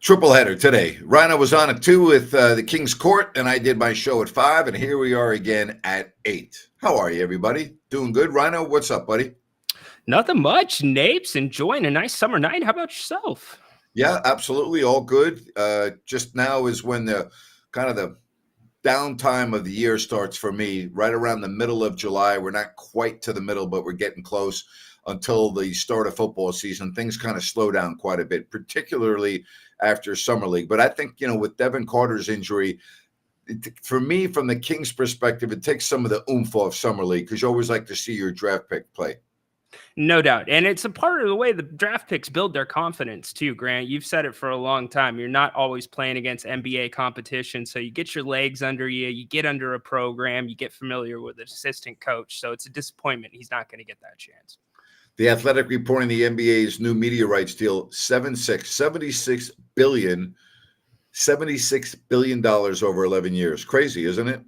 Triple header today. Rhino was on at 2 with the King's Court, and I did my show at 5, and here we are again at 8. How are you, everybody? Doing good? Rhino, what's up, buddy? Nothing much. Napes, enjoying a nice summer night. How about yourself? Yeah, absolutely. All good. Just now is when the kind of the downtime of the year starts for me, right around the middle of July. We're not quite to the middle, but we're getting close until the start of football season. Things kind of slow down quite a bit, particularly after Summer League. But I think, with Devin Carter's injury, for me, from the Kings' perspective, it takes some of the oomph off Summer League because you always like to see your draft pick play. No doubt. And it's a part of the way the draft picks build their confidence too, Grant. You've said it for a long time. You're not always playing against NBA competition. So you get your legs under you get under a program, you get familiar with an assistant coach. So it's a disappointment he's not going to get that chance. The Athletic reporting the NBA's new media rights deal, $76 billion over 11 years. Crazy, isn't it?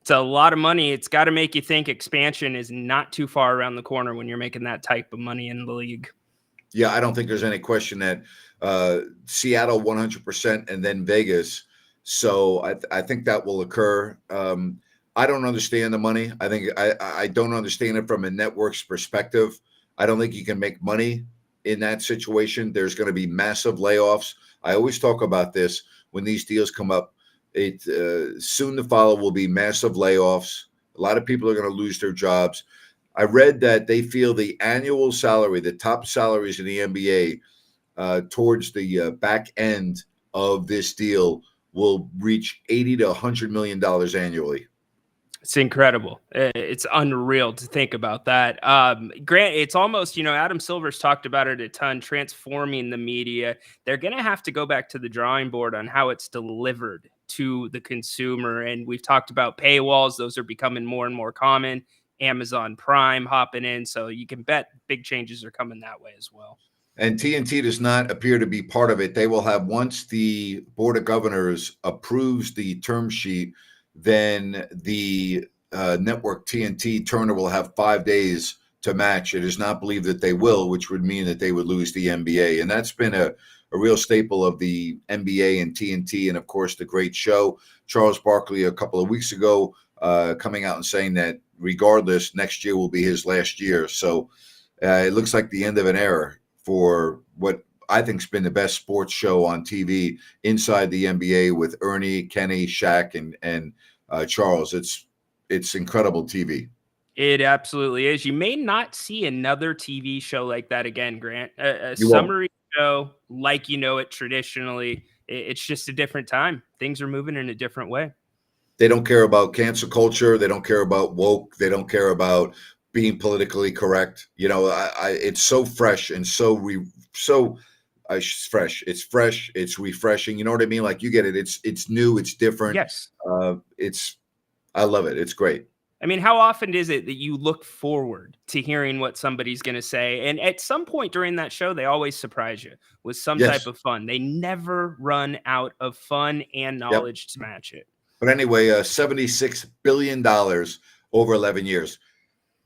It's a lot of money. It's got to make you think expansion is not too far around the corner when you're making that type of money in the league. Yeah, I don't think there's any question that Seattle 100% and then Vegas. So I think that will occur. I don't understand the money. I don't understand it from a network's perspective. I don't think you can make money in that situation. There's going to be massive layoffs. I always talk about this when these deals come up. It soon to follow will be massive layoffs. A lot of people are going to lose their jobs. I read that they feel the annual salary, the top salaries in the NBA towards the back end of this deal will reach $80 to $100 million annually. It's incredible. It's unreal to think about that. Grant, it's almost, Adam Silver's talked about it a ton, transforming the media. They're going to have to go back to the drawing board on how it's delivered to the consumer. And we've talked about paywalls. Those are becoming more and more common. Amazon Prime hopping in. So you can bet big changes are coming that way as well. And TNT does not appear to be part of it. They will have, once the Board of Governors approves the term sheet, then the network TNT Turner will have 5 days to match. It is not believed that they will, which would mean that they would lose the NBA. And that's been a real staple of the NBA and TNT, and, of course, the great show. Charles Barkley a couple of weeks ago coming out and saying that regardless, next year will be his last year. So it looks like the end of an era for what I think has been the best sports show on TV inside the NBA with Ernie, Kenny, Shaq, and Charles. It's incredible TV. It absolutely is. You may not see another TV show like that again, Grant. A summary show like it traditionally. It's just a different time. Things are moving in a different way. They don't care about cancel culture. They don't care about woke. They don't care about being politically correct. It's so fresh and fresh. It's fresh. It's refreshing. You know what I mean? Like, you get it. It's new. It's different. Yes. I love it. It's great. I mean, how often is it that you look forward to hearing what somebody's going to say? And at some point during that show, they always surprise you with some type of fun. They never run out of fun and knowledge to match it. But anyway, $76 billion over 11 years.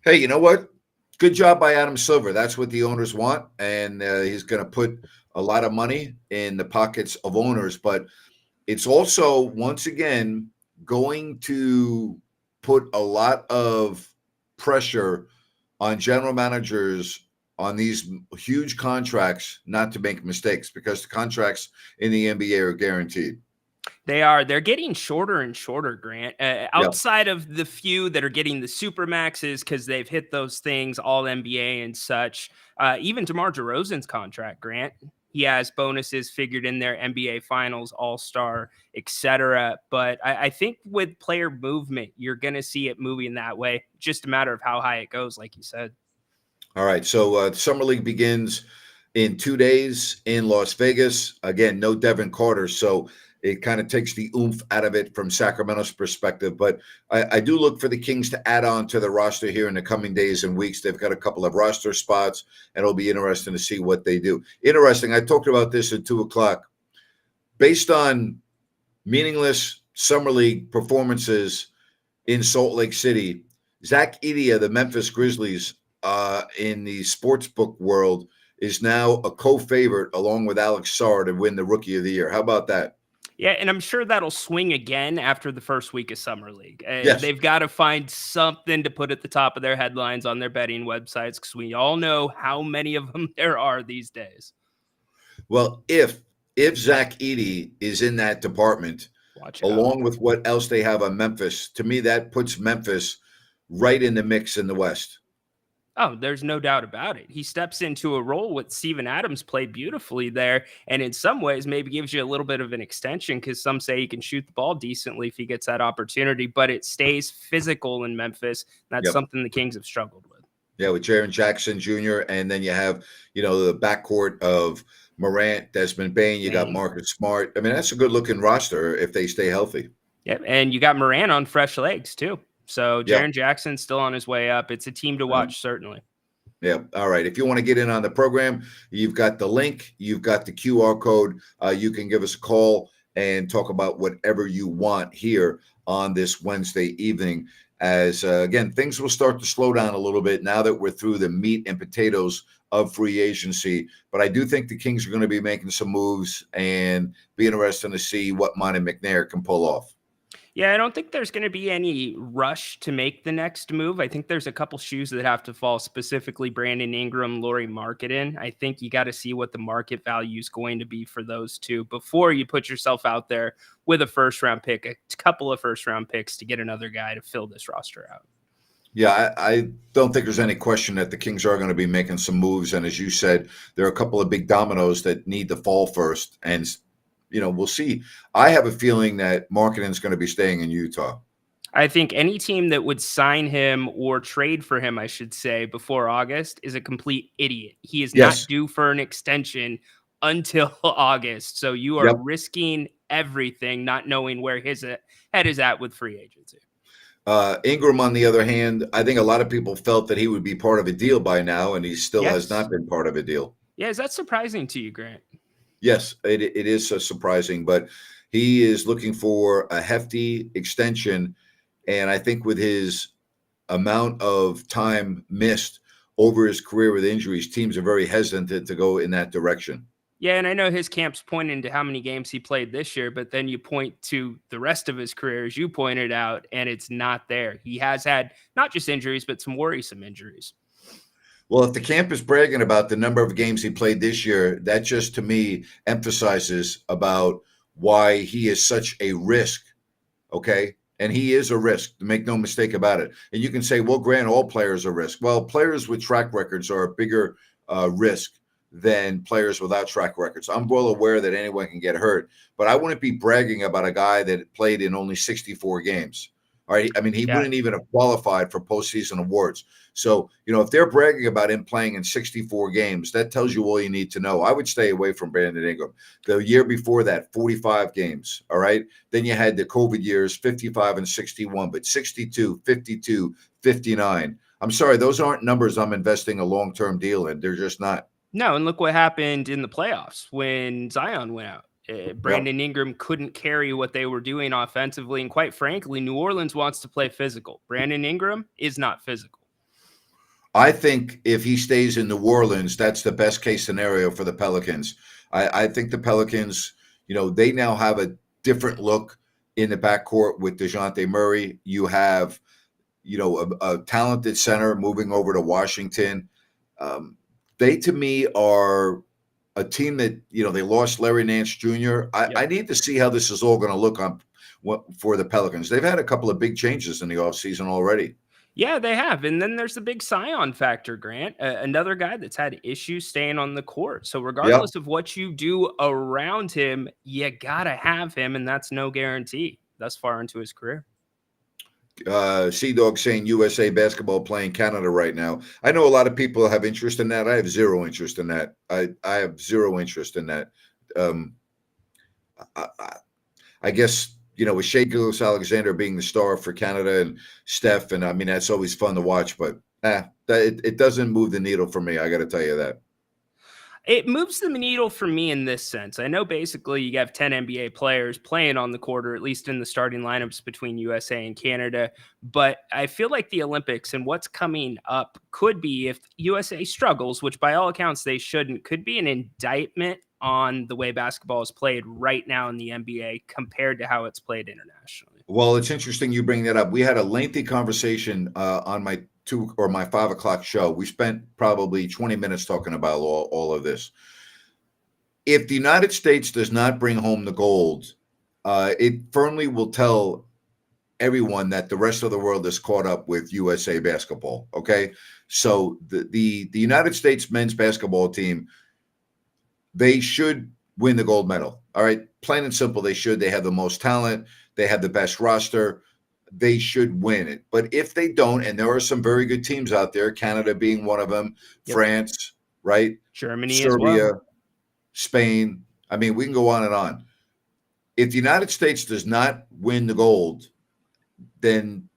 Hey, you know what? Good job by Adam Silver. That's what the owners want. And he's going to put a lot of money in the pockets of owners. But it's also, once again, going to put a lot of pressure on general managers on these huge contracts not to make mistakes, because the contracts in the NBA are guaranteed. They are. They're getting shorter and shorter, Grant. Outside of the few that are getting the super maxes because they've hit those things, all NBA and such. Even DeMar DeRozan's contract, Grant, he has bonuses figured in there, NBA Finals, All-Star, etc. But I think with player movement, you're going to see it moving that way. Just a matter of how high it goes, like you said. All right. So Summer League begins in 2 days in Las Vegas. Again, no Devin Carter. So it kind of takes the oomph out of it from Sacramento's perspective. But I do look for the Kings to add on to the roster here in the coming days and weeks. They've got a couple of roster spots, and it'll be interesting to see what they do. Interesting. I talked about this at 2 o'clock. Based on meaningless Summer League performances in Salt Lake City, Zach Edey, the Memphis Grizzlies, in the sportsbook world, is now a co-favorite along with Alex Sarr to win the Rookie of the Year. How about that? Yeah, and I'm sure that'll swing again after the first week of Summer League. Yes. They've got to find something to put at the top of their headlines on their betting websites because we all know how many of them there are these days. Well, if Zach Edey is in that department, Watch out. along with what else they have on Memphis, to me that puts Memphis right in the mix in the West. Oh, there's no doubt about it. He steps into a role with Steven Adams played beautifully there, and in some ways maybe gives you a little bit of an extension because some say he can shoot the ball decently if he gets that opportunity, but it stays physical in Memphis. That's Yep. something the Kings have struggled with. Yeah, with Jaren Jackson Jr., and then you have, the backcourt of Morant, Desmond Bane, you got Marcus Smart. I mean, that's a good-looking roster if they stay healthy. Yep, and you got Morant on fresh legs too. So Yeah. Jaren Jackson's still on his way up. It's a team to watch, certainly. Yeah. All right. If you want to get in on the program, you've got the link, you've got the QR code. You can give us a call and talk about whatever you want here on this Wednesday evening. As again, things will start to slow down a little bit now that we're through the meat and potatoes of free agency. But I do think the Kings are going to be making some moves and be interesting to see what Monte McNair can pull off. Yeah, I don't think there's going to be any rush to make the next move. I think there's a couple shoes that have to fall, specifically Brandon Ingram, Lauri Markkanen. I think you got to see what the market value is going to be for those two before you put yourself out there with a first-round pick, a couple of first-round picks to get another guy to fill this roster out. Yeah, I don't think there's any question that the Kings are going to be making some moves. And as you said, there are a couple of big dominoes that need to fall first. And we'll see. I have a feeling that Markkanen's going to be staying in Utah. I think any team that would sign him or trade for him, I should say, before August is a complete idiot. He is not due for an extension until August. So you are risking everything, not knowing where his head is at with free agency. Ingram, on the other hand, I think a lot of people felt that he would be part of a deal by now, and he still has not been part of a deal. Yeah, is that surprising to you, Grant? Yes, it is surprising, but he is looking for a hefty extension. And I think with his amount of time missed over his career with injuries, teams are very hesitant to go in that direction. Yeah, and I know his camp's pointing to how many games he played this year, but then you point to the rest of his career, as you pointed out, and it's not there. He has had not just injuries, but some worrisome injuries. Well, if the camp is bragging about the number of games he played this year, that just to me emphasizes about why he is such a risk, okay? And he is a risk, make no mistake about it. And you can say, well, Grant, all players are risk. Well, players with track records are a bigger risk than players without track records. I'm well aware that anyone can get hurt, but I wouldn't be bragging about a guy that played in only 64 games. All right. I mean, he wouldn't even have qualified for postseason awards. So, if they're bragging about him playing in 64 games, that tells you all you need to know. I would stay away from Brandon Ingram. The year before that, 45 games. All right. Then you had the COVID years, 55 and 61, but 62, 52, 59. I'm sorry. Those aren't numbers I'm investing a long-term deal in. They're just not. No. And look what happened in the playoffs when Zion went out. Brandon Ingram couldn't carry what they were doing offensively. And quite frankly, New Orleans wants to play physical. Brandon Ingram is not physical. I think if he stays in New Orleans, that's the best case scenario for the Pelicans. I think the Pelicans, they now have a different look in the backcourt with DeJounte Murray. You have, a talented center moving over to Washington. They, to me, are a team that, they lost Larry Nance Jr. I need to see how this is all going to look for the Pelicans. They've had a couple of big changes in the offseason already. Yeah, they have. And then there's the big Zion factor, Grant, another guy that's had issues staying on the court. So regardless of what you do around him, you got to have him, and that's no guarantee thus far into his career. Sea-Dog saying USA basketball playing Canada right now. I know a lot of people have interest in that. I have zero interest in that. I have zero interest in that. I guess, with Shai Gilgeous-Alexander being the star for Canada and Steph, and I mean, that's always fun to watch, but it doesn't move the needle for me. I got to tell you that. It moves the needle for me in this sense. I know basically you have 10 NBA players playing on the court, or at least in the starting lineups between USA and Canada. But I feel like the Olympics and what's coming up could be, if USA struggles, which by all accounts they shouldn't, could be an indictment on the way basketball is played right now in the NBA compared to how it's played internationally. Well, it's interesting you bring that up. We had a lengthy conversation on my 5 o'clock show. We spent probably 20 minutes talking about all of this. If the United States does not bring home the gold, it firmly will tell everyone that the rest of the world is caught up with USA basketball. Okay, so the United States men's basketball team, they should win the gold medal. All right, plain and simple, they should. They have the most talent. They have the best roster. They should win it. But if they don't, and there are some very good teams out there, Canada being one of them, Yep. France, right? Germany as Serbia, well. Spain. I mean, we can go on and on. If the United States does not win the gold, then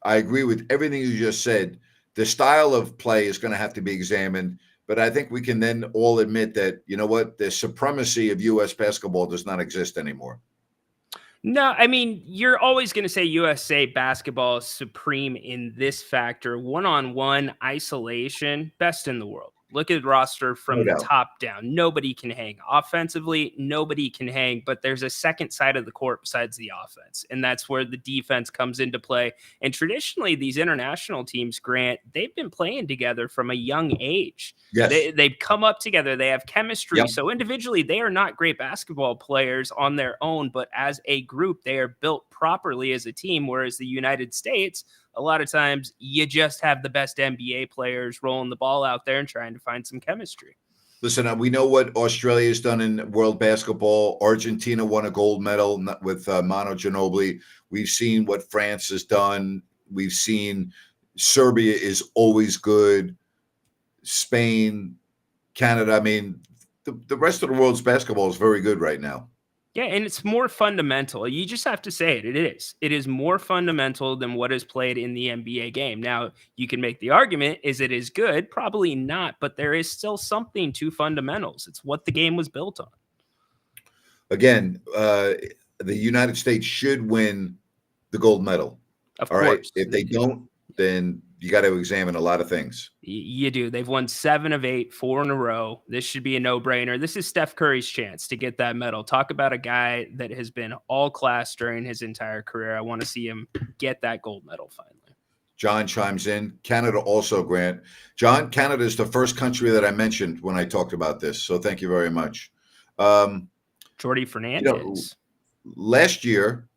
I agree with everything you just said. The style of play is going to have to be examined. But I think we can then all admit that, you know what, the supremacy of U.S. basketball does not exist anymore. No, I mean, you're always going to say USA basketball is supreme in this factor. One-on-one isolation, best in the world. Look at the roster from the top down. Nobody can hang. Offensively, nobody can hang, but there's a second side of the court besides the offense, and that's where the defense comes into play. And traditionally, these international teams, Grant, they've been playing together from a young age. Yes. They've come up together. They have chemistry. Yep. So individually, they are not great basketball players on their own, but as a group, they are built properly as a team, whereas the United States, a lot of times you just have the best NBA players rolling the ball out there and trying to find some chemistry. Listen, we know what Australia has done in world basketball. Argentina won a gold medal with Manu Ginobili. We've seen what France has done. We've seen Serbia is always good. Spain, Canada. I mean, the rest of the world's basketball is very good right now. Yeah, and it's more fundamental. You just have to say it. It is. It is more fundamental than what is played in the NBA game. Now, you can make the argument, is it as good? Probably not, but there is still something to fundamentals. It's what the game was built on. Again, the United States should win the gold medal. Of All course. right. If they don't, then you got to examine a lot of things. You do. They've won 7 of 8, 4 in a row. This should be a no-brainer. This is Steph Curry's chance to get that medal. Talk about a guy that has been all class during his entire career. I want to see him get that gold medal finally. John chimes in. Canada also, Grant. John, Canada is the first country that I mentioned when I talked about this. So thank you very much. Jordy Fernandez. Last year,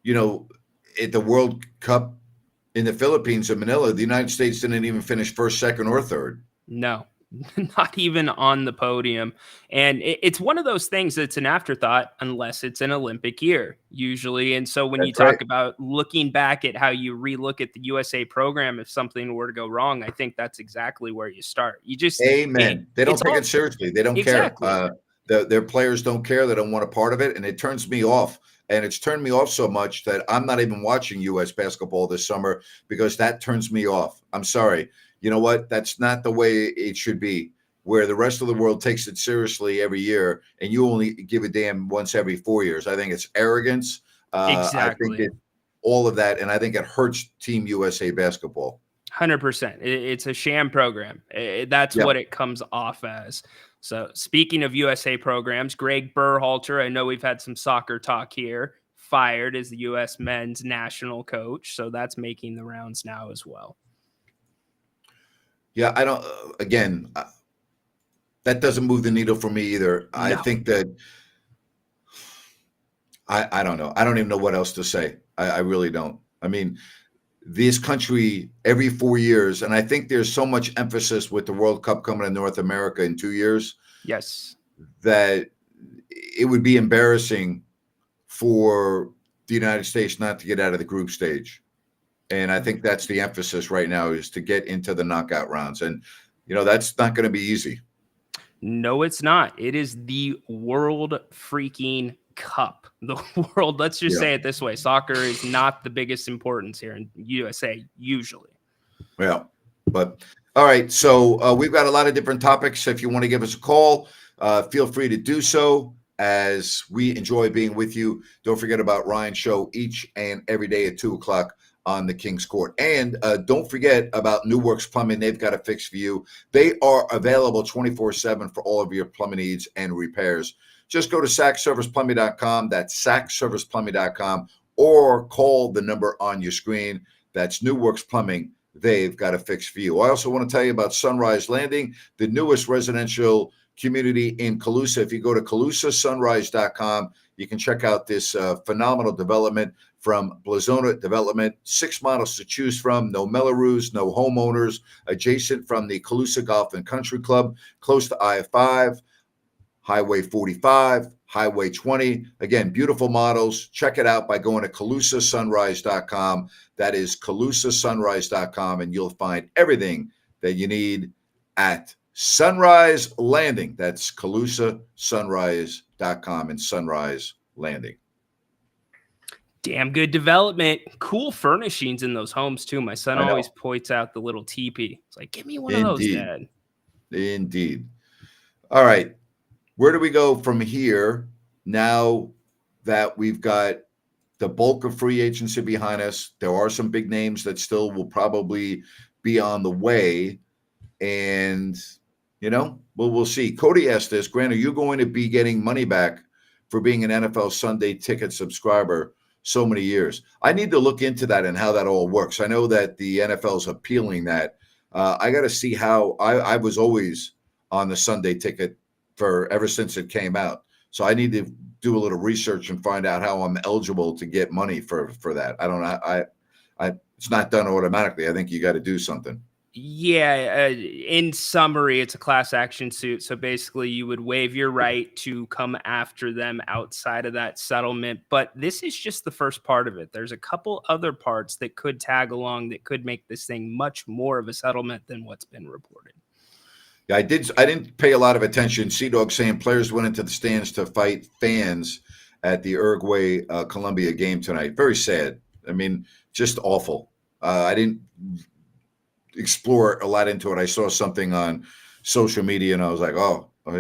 at the World Cup in the Philippines in Manila, the United States didn't even finish first, second, or third. No, not even on the podium. And it's one of those things that's an afterthought unless it's an Olympic year, usually. And so when you talk about looking back at how you relook at the USA program, if something were to go wrong, I think that's exactly where you start. You just Amen. They don't take it seriously. They don't care. Their players don't care. They don't want a part of it. And it turns me off. And it's turned me off so much that I'm not even watching U.S. basketball this summer because that turns me off. I'm sorry. You know what? That's not the way it should be, where the rest of the world takes it seriously every year and you only give a damn once every 4 years. I think it's arrogance. Exactly. I think all of that, and I think it hurts Team USA basketball. 100%. It's a sham program. That's what it comes off as. So speaking of USA programs, Greg Berhalter, I know we've had some soccer talk here, fired as the U.S. men's national coach. So that's making the rounds now as well. Yeah, I don't, again, that doesn't move the needle for me either. No. I think that, I don't know. I don't even know what else to say. I really don't. I mean, this country every 4 years, and I think there's so much emphasis with the World Cup coming to North America in 2 years. Yes. That it would be embarrassing for the United States not to get out of the group stage. And I think that's the emphasis right now, is to get into the knockout rounds. And, that's not going to be easy. No, it's not. It is the World freaking Cup. The world, let's just say it this way. Soccer is not the biggest importance here in USA, usually. Yeah. But All right. So we've got a lot of different topics. If you want to give us a call, feel free to do so as we enjoy being with you. Don't forget about Ryan's show each and every day at 2:00 on the King's Court. And don't forget about New Works Plumbing. They've got a fix for you. They are available 24/7 for all of your plumbing needs and repairs. Just go to sackserviceplumbing.com. That's sackserviceplumbing.com, or call the number on your screen. That's New Works Plumbing. They've got a fix for you. I also want to tell you about Sunrise Landing, the newest residential community in Calusa. If you go to calusasunrise.com, you can check out this phenomenal development from Blazona Development. 6 models to choose from, no Mellorews, no homeowners, adjacent from the Calusa Golf and Country Club, close to I-5, Highway 45, Highway 20. Again, beautiful models. Check it out by going to calusasunrise.com. That is calusasunrise.com, and you'll find everything that you need at Sunrise Landing. That's calusasunrise.com and Sunrise Landing. Damn good development. Cool furnishings in those homes, too. My son always points out the little teepee. It's like, give me one of those, Dad. Indeed. All right. Where do we go from here now that we've got the bulk of free agency behind us? There are some big names that still will probably be on the way. And, we'll see. Cody asked this, Grant, are you going to be getting money back for being an NFL Sunday ticket subscriber so many years? I need to look into that and how that all works. I know that the NFL is appealing that. I got to see how I was always on the Sunday ticket ever since it came out. So I need to do a little research and find out how I'm eligible to get money for that. I don't know. It's not done automatically. I think you got to do something. Yeah. In summary, it's a class action suit. So basically you would waive your right to come after them outside of that settlement. But this is just the first part of it. There's a couple other parts that could tag along that could make this thing much more of a settlement than what's been reported. Yeah, I didn't pay a lot of attention. Sea-Dog saying players went into the stands to fight fans at the Uruguay Colombia game tonight. Very sad. I mean, just awful. I didn't explore a lot into it. I saw something on social media and I was like, I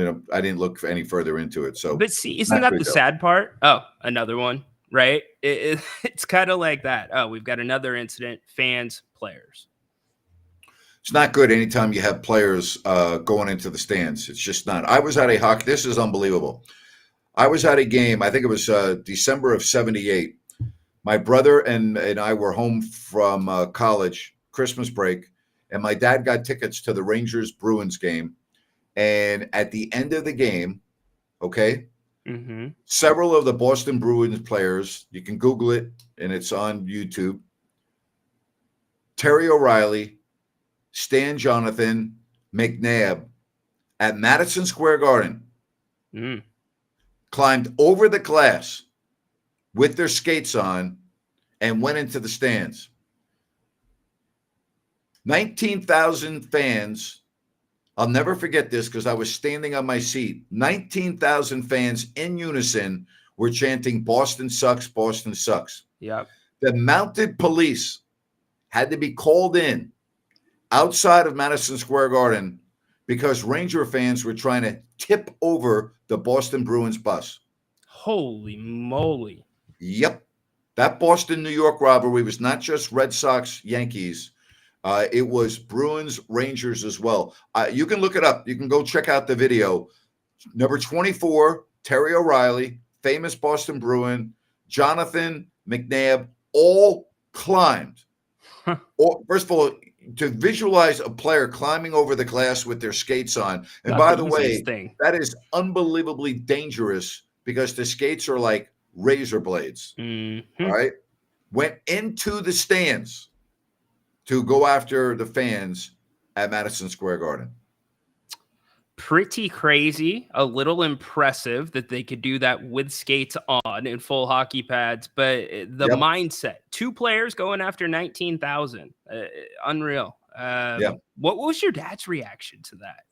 didn't look any further into it. So, but see, isn't that the sad part? Oh, another one, right? It's kind of like that. Oh, we've got another incident. Fans, players. It's not good anytime you have players going into the stands. It's just not. I was at a hockey. This is unbelievable. I was at a game. I think it was December of '78. My brother and I were home from college, Christmas break, and my dad got tickets to the Rangers-Bruins game. And at the end of the game, several of the Boston Bruins players, you can Google it, and it's on YouTube, Terry O'Reilly, Stan Jonathan, McNabb, at Madison Square Garden, climbed over the glass with their skates on and went into the stands. 19,000 fans. I'll never forget this because I was standing on my seat. 19,000 fans in unison were chanting, "Boston sucks, Boston sucks." Yep. The mounted police had to be called in outside of Madison Square Garden because Ranger fans were trying to tip over the Boston Bruins bus. Holy moly. Yep. That Boston-New York rivalry was not just Red Sox, Yankees. It was Bruins, Rangers as well. You can look it up. You can go check out the video. Number 24, Terry O'Reilly, famous Boston Bruin, Jonathan, McNabb, all climbed. First of all, to visualize a player climbing over the glass with their skates on. And by the way, that is unbelievably dangerous because the skates are like razor blades. Mm-hmm. All right. Went into the stands to go after the fans at Madison Square Garden. Pretty crazy, a little impressive that they could do that with skates on in full hockey pads, but the mindset, 2 players going after 19,000, unreal. What was your dad's reaction to that?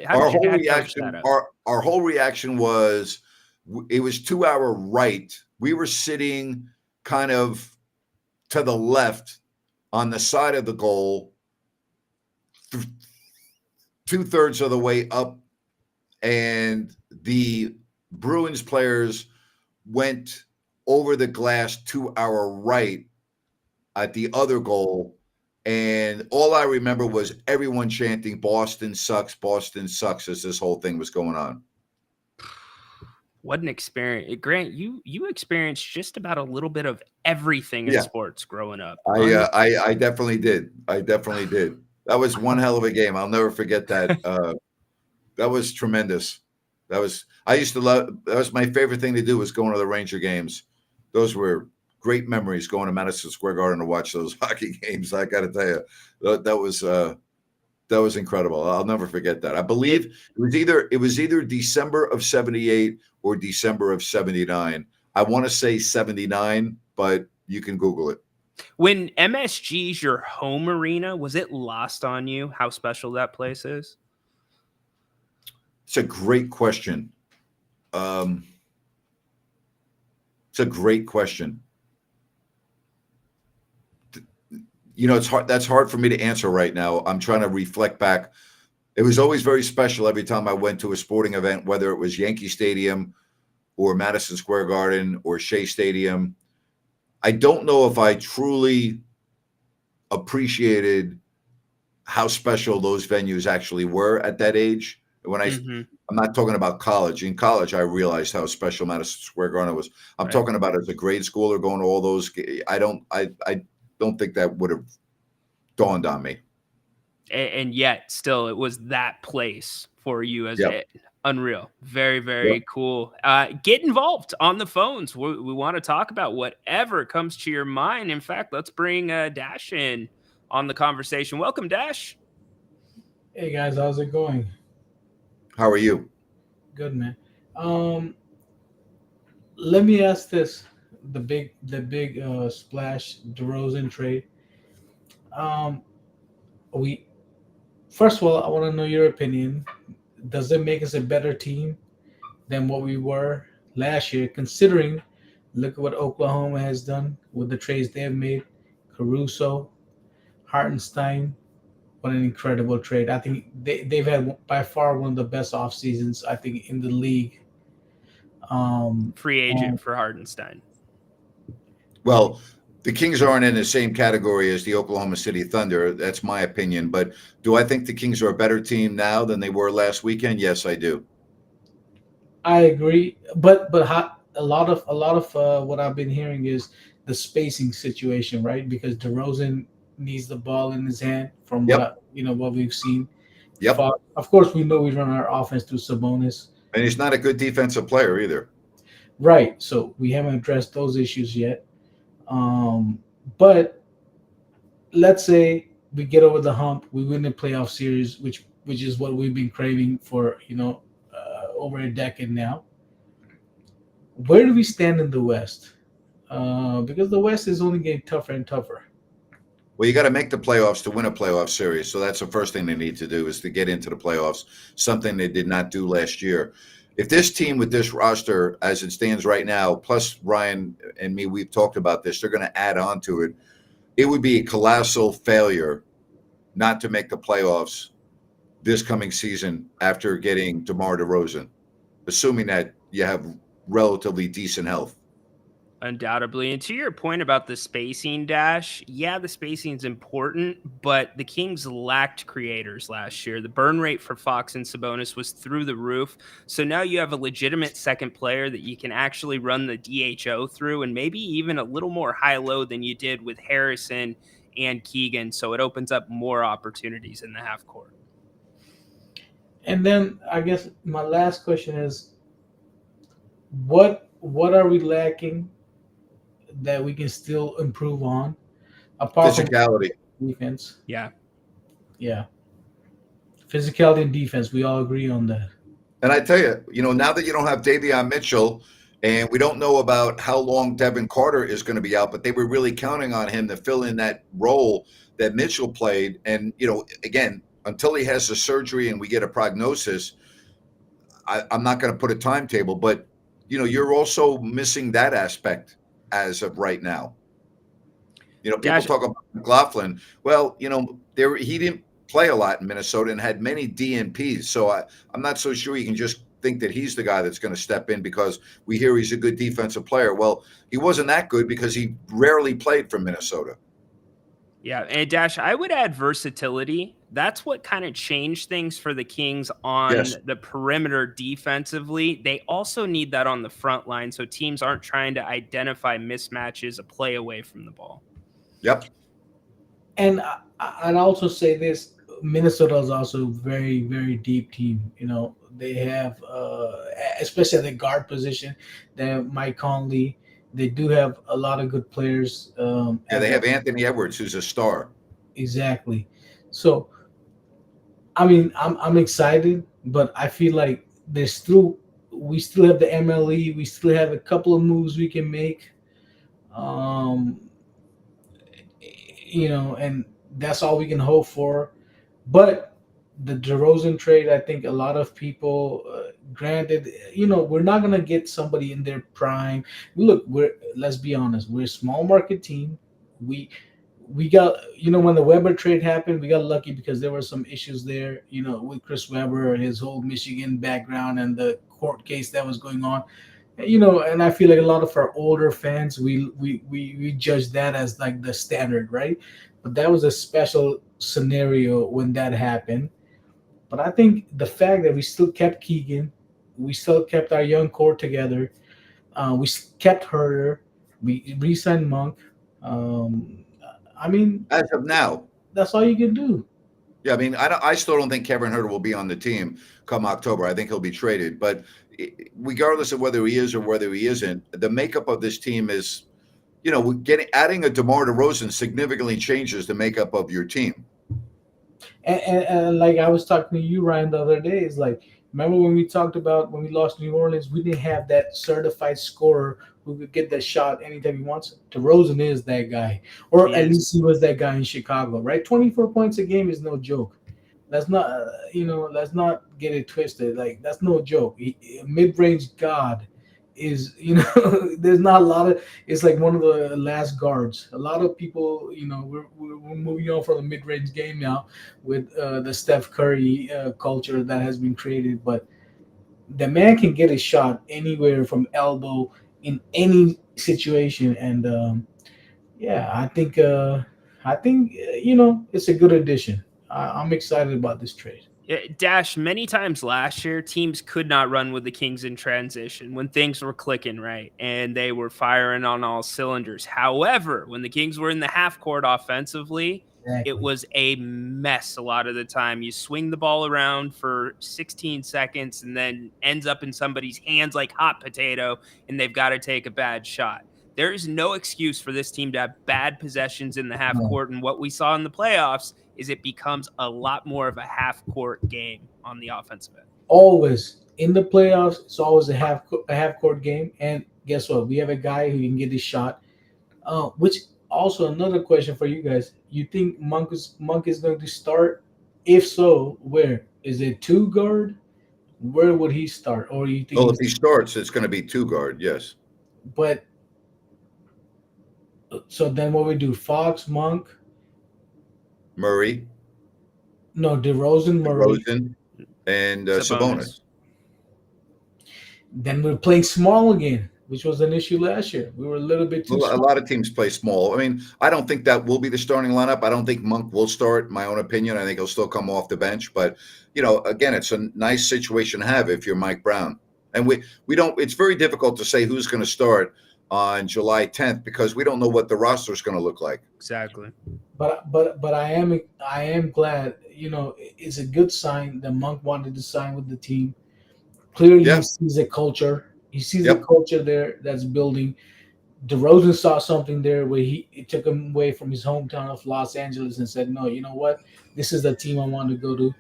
How did your dad coach that up? Our whole reaction was, it was to our right. We were sitting kind of to the left on the side of the goal, 2/3 of the way up, and the Bruins players went over the glass to our right at the other goal. And all I remember was everyone chanting Boston sucks as this whole thing was going on. What an experience. Grant, you experienced just about a little bit of everything in Yeah, sports growing up. I definitely did. I definitely did. That was one hell of a game. I'll never forget that. That was tremendous. I used to love. That was my favorite thing to do, was going to the Ranger games. Those were great memories, going to Madison Square Garden to watch those hockey games. I got to tell you, that was incredible. I'll never forget that. I believe it was either December of 78 or December of 79. I want to say 79, but you can Google it. When MSG's your home arena, was it lost on you how special that place is? It's a great question. It's a great question. It's hard. That's hard for me to answer right now. I'm trying to reflect back. It was always very special every time I went to a sporting event, whether it was Yankee Stadium or Madison Square Garden or Shea Stadium. I don't know if I truly appreciated how special those venues actually were at that age. I'm not talking about college. In college, I realized how special Madison Square Garden was. I'm talking about as a grade schooler going to all those. I don't think that would have dawned on me. And yet still it was that place for you as unreal. Very, very cool. Get involved on the phones. We want to talk about whatever comes to your mind. In fact, let's bring Dash in on the conversation. Welcome, Dash. Hey guys, how's it going? How are you? Good, man. Let me ask this: the big splash DeRozan trade. Um, we First of all, I want to know your opinion. Does it make us a better team than what we were last year? Considering, look at what Oklahoma has done with the trades they have made. Caruso, Hartenstein. What an incredible trade! I think they've had by far one of the best off seasons I think in the league. Free agent And for Hartenstein. Well, the Kings aren't in the same category as the Oklahoma City Thunder. That's my opinion. But do I think the Kings are a better team now than they were last weekend? Yes, I do. I agree, but a lot of what I've been hearing is the spacing situation, right? Because DeRozan needs the ball in his hand from Yep. what we've seen. Yep. Of course, we know we run our offense through Sabonis, And he's not a good defensive player either. right? So we haven't addressed those issues yet. But let's say we get over the hump, we win the playoff series, which is what we've been craving for, over a decade now. Where do we stand in the West? Because the West is only getting tougher and tougher. Well, you got to make the playoffs to win a playoff series. So that's the first thing they need to do, is to get into the playoffs, something they did not do last year. If this team with this roster as it stands right now, plus Ryan and me, we've talked about this, they're going to add on to it. It would be a colossal failure not to make the playoffs this coming season after getting DeMar DeRozan, assuming that you have relatively decent health. Undoubtedly. And to your point about the spacing, Dash, yeah, the spacing is important, but the Kings lacked creators last year. The burn rate for Fox and Sabonis was through the roof. So now you have a legitimate second player that you can actually run the DHO through, and maybe even a little more high-low than you did with Harrison and Keegan. So it opens up more opportunities in the half court. And then I guess my last question is, what are we lacking that we can still improve on apart Physicality. from defense? Yeah. Physicality and defense, we all agree on that. And I tell you, now that you don't have Davion Mitchell, and we don't know about how long Devin Carter is going to be out, but they were really counting on him to fill in that role that Mitchell played. And, again, until he has the surgery and we get a prognosis, I'm not going to put a timetable, but, you're also missing that aspect as of right now. People talk about McLaughlin. Well, he didn't play a lot in Minnesota and had many DNPs. So I'm not so sure you can just think that he's the guy that's going to step in because we hear he's a good defensive player. Well, he wasn't that good because he rarely played for Minnesota. Yeah, and Dash, I would add versatility. That's what kind of changed things for the Kings on Yes. the perimeter defensively. They also need that on the front line so teams aren't trying to identify mismatches a play away from the ball. Yep. And I'd also say this: Minnesota is also a very, very deep team. You know, they have, especially at the guard position, they have Mike Conley. They do have a lot of good players. Yeah, At they the have Anthony Edwards, who's a star. exactly. So I mean, I'm excited, but I feel like there's still we still have the MLE. We still have a couple of moves we can make. Um, and that's all we can hope for. But the DeRozan trade, I think a lot of people, granted, we're not gonna get somebody in their prime. Look, let's be honest, we're a small market team. We we got, when the Weber trade happened, we got lucky because there were some issues there, with Chris Weber and his whole Michigan background and the court case that was going on. And I feel like a lot of our older fans, we judge that as like the standard, right? But that was a special scenario when that happened. But I think the fact that we still kept Keegan, we still kept our young core together, kept Herder, we re-signed Monk. um, I mean, As of now, that's all you can do. yeah, I mean, I still don't think Kevin Herter will be on the team come October. I think he'll be traded. But regardless of whether he is or whether he isn't, the makeup of this team is, adding a DeMar DeRozan significantly changes the makeup of your team. And like I was talking to you, Ryan, the other day, is like, remember when we talked about when we lost New Orleans, we didn't have that certified scorer who could get that shot anytime he wants. DeRozan is that guy, or He at is. least he was that guy in Chicago, right? 24 points a game is no joke. Let's not, let's not get it twisted. Like, that's no joke. Mid-range God is, there's not a lot of. It's like one of the last guards. A lot of people, we're moving on from the mid-range game now with the Steph Curry culture that has been created, but the man can get a shot anywhere from elbow in any situation, and yeah, I think it's a good addition. I'm excited about this trade. Dash, many times last year, teams could not run with the Kings in transition when things were clicking right and they were firing on all cylinders. However, when the Kings were in the half court offensively, it Exactly. was a mess a lot of the time. You swing the ball around for 16 seconds and then ends up in somebody's hands like hot potato, and they've got to take a bad shot. There is no excuse for this team to have bad possessions in the half No. court. And what we saw in the playoffs is it becomes a lot more of a half court game on the offensive end. Always in the playoffs, it's always a half court game, and guess what? We have a guy who can get his shot. Which also another question for you guys. You think Monk is going to start? If so, where is it? Two guard? Where would he start? Or you think Well, if he's? he starts, it's going to be two guard. Yes. But so then what we do? Fox, Monk, Murray, no, DeRozan, Murray. DeRozan, and Sabonis. Sabonis. Then we're playing small again, which was an issue last year. We were a little bit too Well, a small. lot of teams play small. I mean, I don't think that will be the starting lineup. I don't think Monk will start. My own opinion. I think he'll still come off the bench. But again, it's a nice situation to have if you're Mike Brown. And we don't. It's very difficult to say who's going to start on July 10th because we don't know what the roster is going to look like. Exactly. But I am glad. It's a good sign that Monk wanted to sign with the team. Clearly, he Yeah. sees a culture. He sees a Yep. culture there that's building. DeRozan saw something there where it took him away from his hometown of Los Angeles and said, "No, you know what? This is the team I want to go to."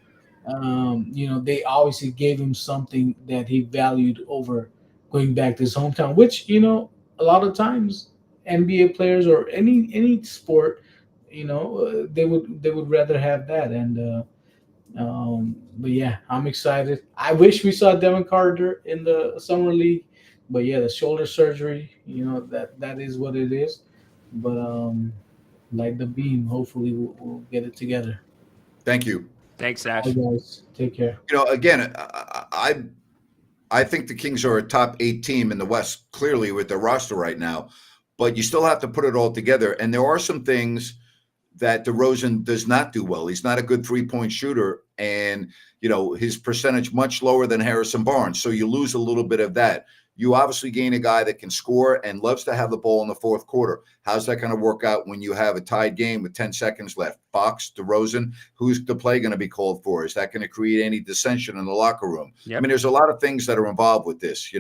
They obviously gave him something that he valued over going back to his hometown, which a lot of times NBA players or any sport, they would rather have that. And but yeah, I'm excited. I wish we saw Devin Carter in the summer league, but yeah, the shoulder surgery, that is what it is. But like the beam, hopefully we'll get it together. Thank you. Thanks, Bye, Ash. guys. Take care. Again, I think the Kings are a top 8 team in the West, clearly with their roster right now, but you still have to put it all together. And there are some things that DeRozan does not do well. He's not a good 3-point shooter, and his percentage much lower than Harrison Barnes. So you lose a little bit of that. You obviously gain a guy that can score and loves to have the ball in the fourth quarter. How's that going to work out when you have a tied game with 10 seconds left? Fox, DeRozan, who's the play going to be called for? Is that going to create any dissension in the locker room? Yep. I mean, there's a lot of things that are involved with this.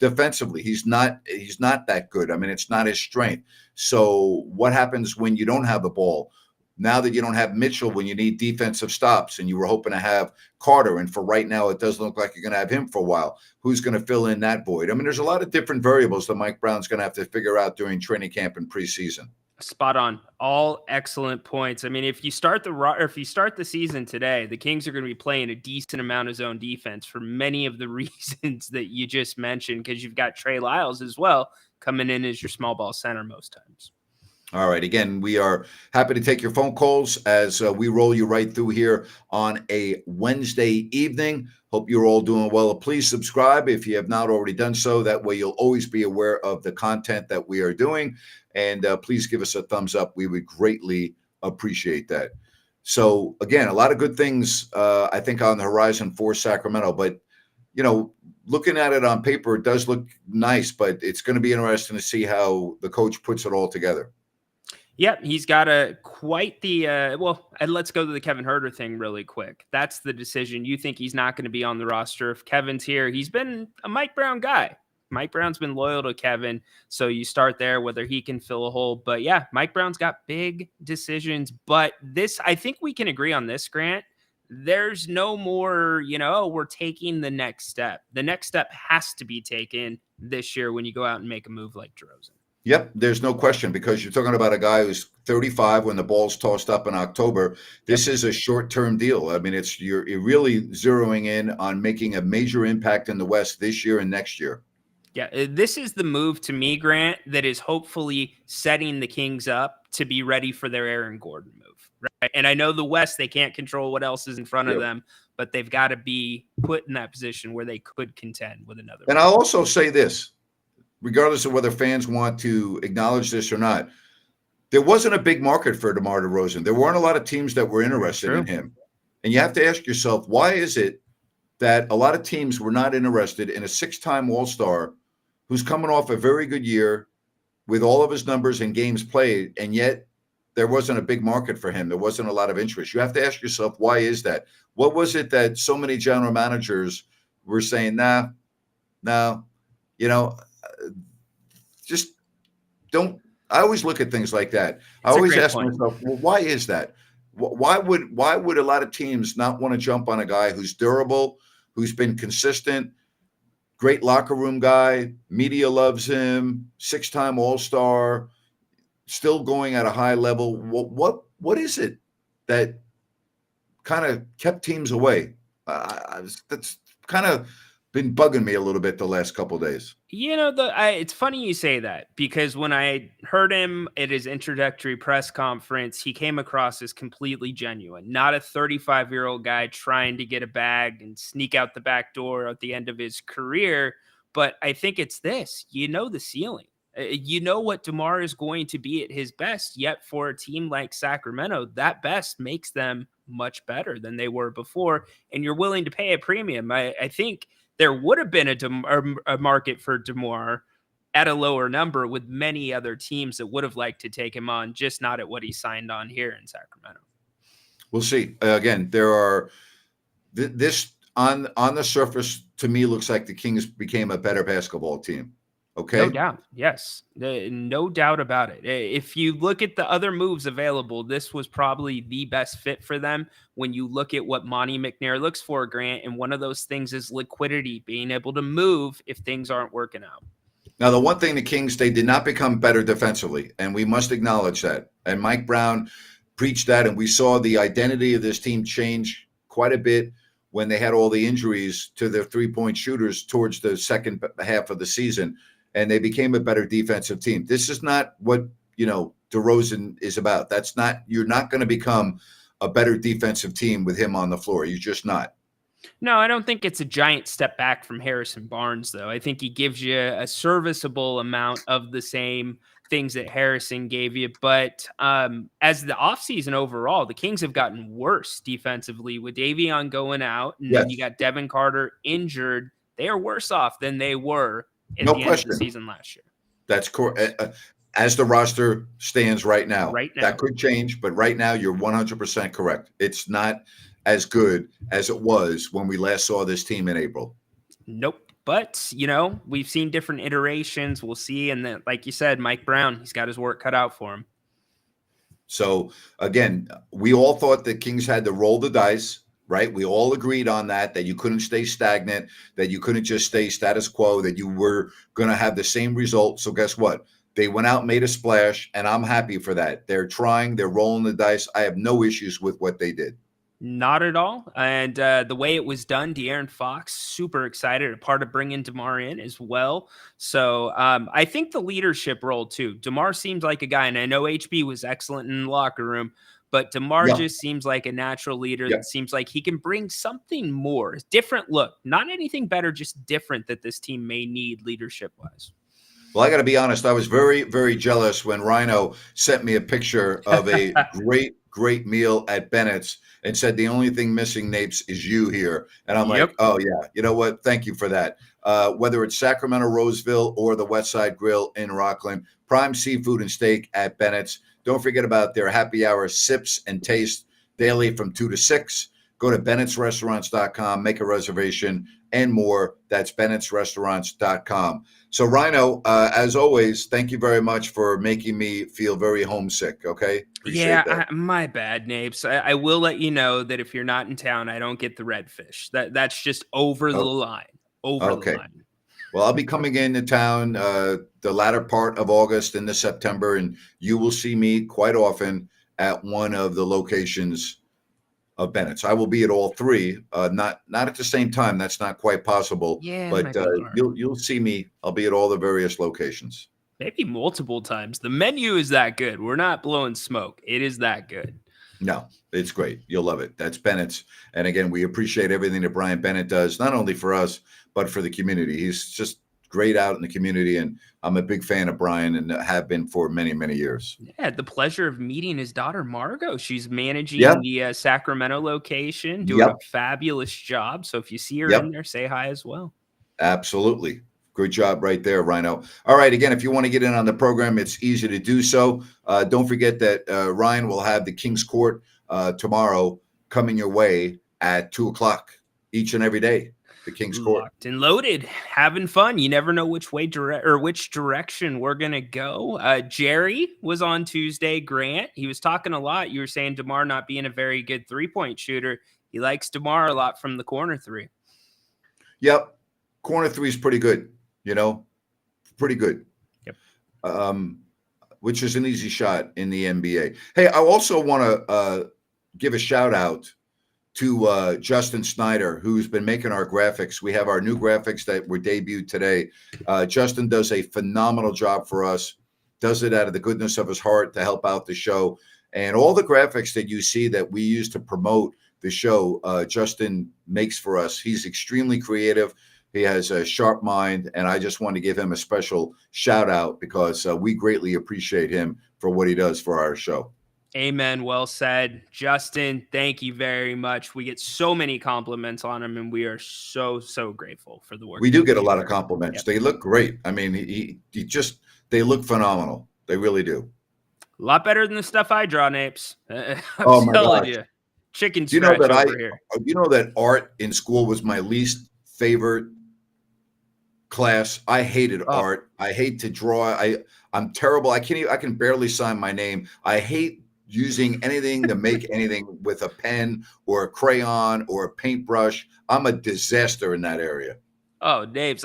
Defensively, he's not that good. I mean, it's not his strength. So what happens when you don't have the ball? Now that you don't have Mitchell when you need defensive stops, and you were hoping to have Carter, and for right now it doesn't look like you're going to have him for a while. Who's going to fill in that void? I mean, there's a lot of different variables that Mike Brown's going to have to figure out during training camp and preseason. Spot on. All excellent points. I mean, if you start the season today, the Kings are going to be playing a decent amount of zone defense for many of the reasons that you just mentioned, because you've got Trey Lyles as well coming in as your small ball center most times. All right. Again, we are happy to take your phone calls as we roll you right through here on a Wednesday evening. Hope you're all doing well. Please subscribe if you have not already done so. That way you'll always be aware of the content that we are doing. And please give us a thumbs up. We would greatly appreciate that. So, again, a lot of good things, I think, on the horizon for Sacramento. But, looking at it on paper, it does look nice. But it's going to be interesting to see how the coach puts it all together. Yep, he's got quite the and let's go to the Kevin Huerter thing really quick. That's the decision. You think he's not going to be on the roster if Kevin's here? He's been a Mike Brown guy. Mike Brown's been loyal to Kevin, so you start there, whether he can fill a hole. But yeah, Mike Brown's got big decisions. But this, I think we can agree on this, Grant. There's no more, we're taking the next step. The next step has to be taken this year when you go out and make a move like DeRozan. Yep, there's no question, because you're talking about a guy who's 35 when the ball's tossed up in October. This is a short-term deal. I mean, you're really zeroing in on making a major impact in the West this year and next year. Yeah, this is the move to me, Grant, that is hopefully setting the Kings up to be ready for their Aaron Gordon move. Right? And I know the West, they can't control what else is in front of them, but they've got to be put in that position where they could contend with another. And I'll also say this. Regardless of whether fans want to acknowledge this or not, there wasn't a big market for DeMar DeRozan. There weren't a lot of teams that were interested in him. And you have to ask yourself, why is it that a lot of teams were not interested in a 6-time All-Star who's coming off a very good year with all of his numbers and games played, and yet there wasn't a big market for him? There wasn't a lot of interest. You have to ask yourself, why is that? What was it that so many general managers were saying, no, just don't. I always look at things like that. I always ask myself, well, why is that? Why would a lot of teams not want to jump on a guy who's durable, who's been consistent, great locker room guy, media loves him, 6-time All-Star, still going at a high level? What is it that kind of kept teams away? That's kind of been bugging me a little bit the last couple of days. It's funny you say that, because when I heard him at his introductory press conference, he came across as completely genuine, not a 35-year-old guy trying to get a bag and sneak out the back door at the end of his career. But I think it's this, the ceiling. You know what DeMar is going to be at his best, yet for a team like Sacramento, that best makes them much better than they were before, and you're willing to pay a premium. I think there would have been a market for DeMar at a lower number with many other teams that would have liked to take him on, just not at what he signed on here in Sacramento. We'll see. Again, there are this on the surface, to me, looks like the Kings became a better basketball team. Okay. No doubt. Yes. No doubt about it. If you look at the other moves available, this was probably the best fit for them when you look at what Monty McNair looks for, Grant. And one of those things is liquidity, being able to move if things aren't working out. Now, the one thing the Kings, they did not become better defensively, and we must acknowledge that. And Mike Brown preached that, and we saw the identity of this team change quite a bit when they had all the injuries to their 3-point shooters towards the second half of the season. And they became a better defensive team. This is not what, DeRozan is about. You're not going to become a better defensive team with him on the floor. You're just not. No, I don't think it's a giant step back from Harrison Barnes, though. I think he gives you a serviceable amount of the same things that Harrison gave you. But as the offseason overall, the Kings have gotten worse defensively with Davion going out, and then you got Devin Carter injured. They are worse off than they were at the end of the season last year. That's correct. As the roster stands right now, that could change, but right now you're 100% correct. It's not as good as it was when we last saw this team in April. Nope. But, we've seen different iterations. We'll see. And then, like you said, Mike Brown, he's got his work cut out for him. So, again, we all thought the Kings had to roll the dice, right? We all agreed on that you couldn't stay stagnant, that you couldn't just stay status quo, that you were going to have the same result. So guess what? They went out, made a splash, and I'm happy for that. They're trying, they're rolling the dice. I have no issues with what they did. Not at all. And the way it was done, De'Aaron Fox, super excited, a part of bringing DeMar in as well. So I think the leadership role too. DeMar seems like a guy, and I know HB was excellent in the locker room, but DeMar just seems like a natural leader that seems like he can bring something more, different look, not anything better, just different that this team may need leadership-wise. Well, I got to be honest. I was very, very jealous when Rhino sent me a picture of a great meal at Bennett's and said, the only thing missing, Napes, is you here. And I'm like, oh, yeah, you know what? Thank you for that. Whether it's Sacramento, Roseville, or the West Side Grill in Rockland, prime seafood and steak at Bennett's. Don't forget about their happy hour sips and taste daily from 2 to 6. Go to Bennett'sRestaurants.com, make a reservation, and more. That's Bennett'sRestaurants.com. So, Rhino, as always, thank you very much for making me feel very homesick, okay? Appreciate that. My bad, Napes. I will let you know that if you're not in town, I don't get the redfish. That's just over the line. Over the line. Well, I'll be coming into town the latter part of August into September, and you will see me quite often at one of the locations of Bennett's. I will be at all three, not at the same time. That's not quite possible. Yeah, but you'll see me. I'll be at all the various locations. Maybe multiple times. The menu is that good. We're not blowing smoke. It is that good. No, it's great. You'll love it. That's Bennett's. And again, we appreciate everything that Brian Bennett does, not only for us, but for the community. He's just great out in the community, and I'm a big fan of Brian and have been for many, many years. Yeah, had the pleasure of meeting his daughter, Margot. She's managing the Sacramento location, doing a fabulous job. So if you see her in there, say hi as well. Absolutely. Good job right there, Rhino. All right, again, if you want to get in on the program, it's easy to do so. Don't forget that Ryan will have the King's Court tomorrow coming your way at 2:00 each and every day. The King's Court. Locked and loaded, having fun. You never know which way which direction we're gonna go. Jerry was on Tuesday. Grant, he was talking a lot. You were saying DeMar not being a very good 3-point shooter. He likes DeMar a lot from the corner three. Yep, corner three is pretty good. Pretty good. Yep. Which is an easy shot in the NBA. Hey, I also want to give a shout out to Justin Snyder, who's been making our graphics. We have our new graphics that were debuted today. Justin does a phenomenal job for us, does it out of the goodness of his heart to help out the show. And all the graphics that you see that we use to promote the show, Justin makes for us. He's extremely creative. He has a sharp mind, and I just want to give him a special shout out because we greatly appreciate him for what he does for our show. Amen. Well said. Justin, thank you very much. We get so many compliments on him, and we are so, so grateful for the work. We do get a lot of compliments. Yep. They look great. I mean, they look phenomenal. They really do. A lot better than the stuff I draw, Napes. I'm telling you. Chicken scratch over here. You know that art in school was my least favorite class. I hated art. I hate to draw. I'm terrible. I can barely sign my name. I hate using anything to make anything with a pen or a crayon or a paintbrush. I'm a disaster in that area. Oh, Dave's,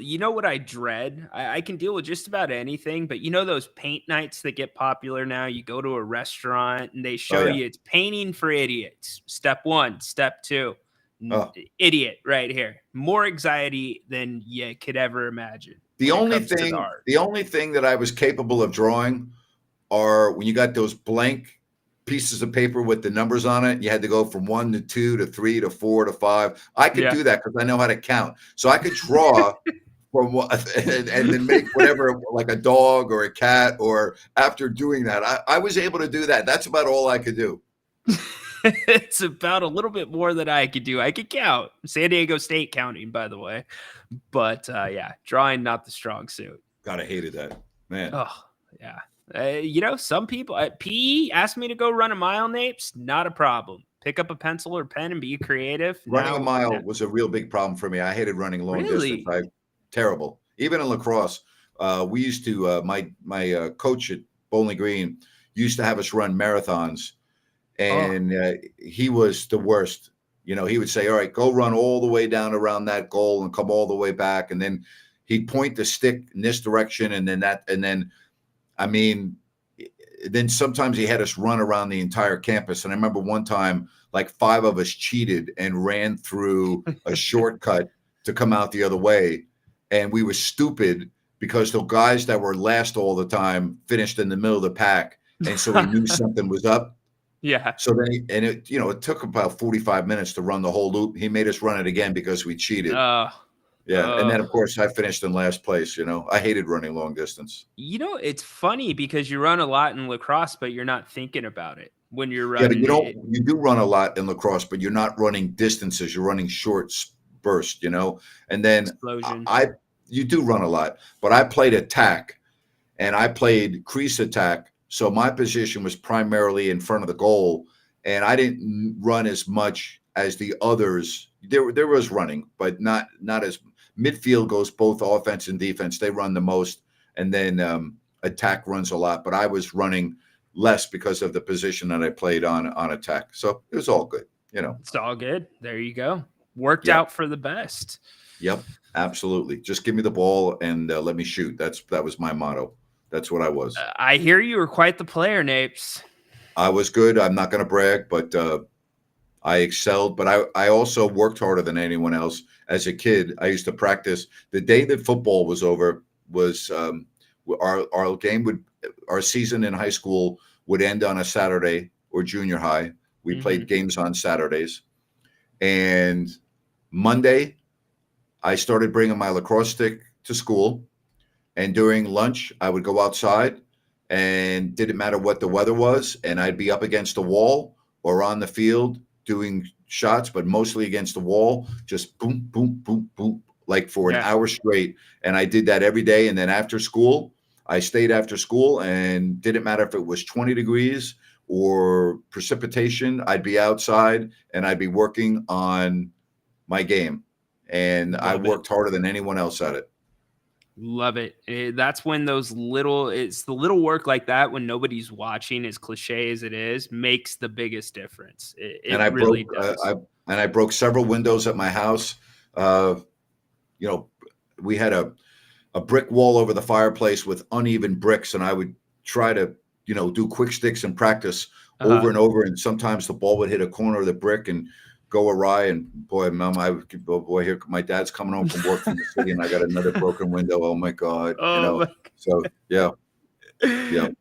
you know what I dread? I can deal with just about anything, but you know those paint nights that get popular now? You go to a restaurant and they show you it's painting for idiots. Step 1, step 2. Idiot right here. More anxiety than you could ever imagine. The only thing that I was capable of drawing are when you got those blank pieces of paper with the numbers on it. You had to go from 1 to 2 to 3 to 4 to 5. I could Yeah. do that because I know how to count. So I could draw from what and then make whatever, like a dog or a cat. Or after doing that, I was able to do that. That's about all I could do. It's about a little bit more than I could do. I could count. San Diego State counting, by the way. But yeah, drawing not the strong suit. God, I hated that, man. Oh, yeah. Some people PE asked me to go run a mile, Napes. Not a problem. Pick up a pencil or pen and be creative. Running a mile was a real big problem for me. I hated running long distance. Terrible. Even in lacrosse, we used to. My coach at Bowling Green used to have us run marathons, and he was the worst. He would say, "All right, go run all the way down around that goal and come all the way back," and then he'd point the stick in this direction, and then then sometimes he had us run around the entire campus. And I remember one time, like 5 of us cheated and ran through a shortcut to come out the other way. And we were stupid because the guys that were last all the time finished in the middle of the pack. And so we knew something was up. Yeah. So then it took about 45 minutes to run the whole loop. He made us run it again because we cheated. Yeah. And then, of course, I finished in last place. I hated running long distance. It's funny because you run a lot in lacrosse, but you're not thinking about it when you're running. Yeah, but you do run a lot in lacrosse, but you're not running distances. You're running short bursts, and then explosion. You do run a lot, but I played attack and I played crease attack. So my position was primarily in front of the goal, and I didn't run as much as the others. There was running, but not as midfield goes both offense and defense. They run the most, and then attack runs a lot. But I was running less because of the position that I played on attack. So it was all good, It's all good. There you go. Worked out for the best. Yep, absolutely. Just give me the ball and let me shoot. That was my motto. That's what I was. I hear you were quite the player, Napes. I was good. I'm not going to brag, but I excelled. But I also worked harder than anyone else. As a kid, I used to practice. The day that football was over was our season in high school would end on a Saturday or junior high. We played games on Saturdays. And Monday, I started bringing my lacrosse stick to school. And during lunch, I would go outside, and didn't matter what the weather was, and I'd be up against the wall or on the field doing shots, but mostly against the wall, just boom, boom, boom, boom, like for an hour straight. And I did that every day. And then after school, I stayed after school, and didn't matter if it was 20 degrees or precipitation, I'd be outside and I'd be working on my game. And I worked harder than anyone else at it. Love it. That's when it's the little work like that when nobody's watching, as cliche as it is, makes the biggest difference. I broke several windows at my house. We had a brick wall over the fireplace with uneven bricks, and I would try to, do quick sticks and practice over and over. And sometimes the ball would hit a corner of the brick and go awry, and Mom, here my dad's coming home from work from the city, and I got another broken window. Oh my God. So yeah.